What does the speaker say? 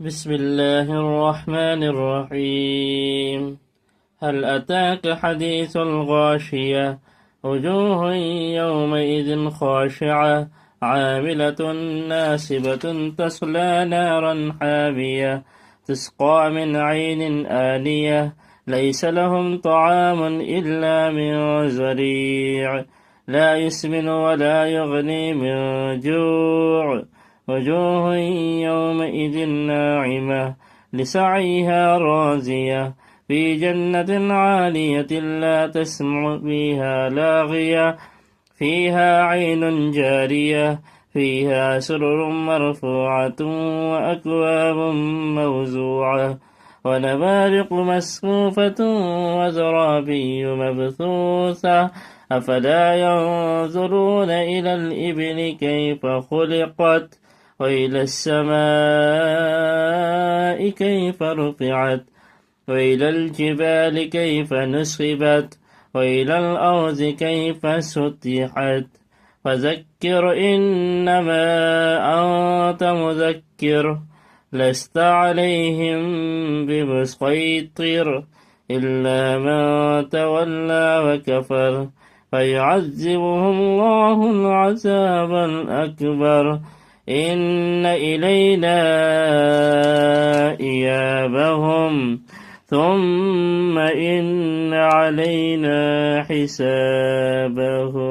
بسم الله الرحمن الرحيم. هل أتاك حديث الغاشية؟ وجوه يومئذ خاشعة عاملة ناصبة تصلى نارا حامية تسقى من عين آنية ليس لهم طعام إلا من ضريع لا يسمن ولا يغني من جوع وجوه يومئذ ناعمة لسعيها راضية في جنة عالية لا تسمع فيها لاغية فيها عين جارية فيها سرر مرفوعة وأكواب موزوعة ونمارق مسفوفة وزرابي مبثوثة أفلا ينظرون إلى الإبل كيف خلقت وإلى السماء كيف رفعت وإلى الجبال كيف نصبت وإلى الأرض كيف سطحت فذكر إنما أنت مذكر لست عليهم بمسيطر إلا من تولى وكفر فيعذبه الله العذاب الأكبر إن إلينا إيابهم ثم إن علينا حسابهم.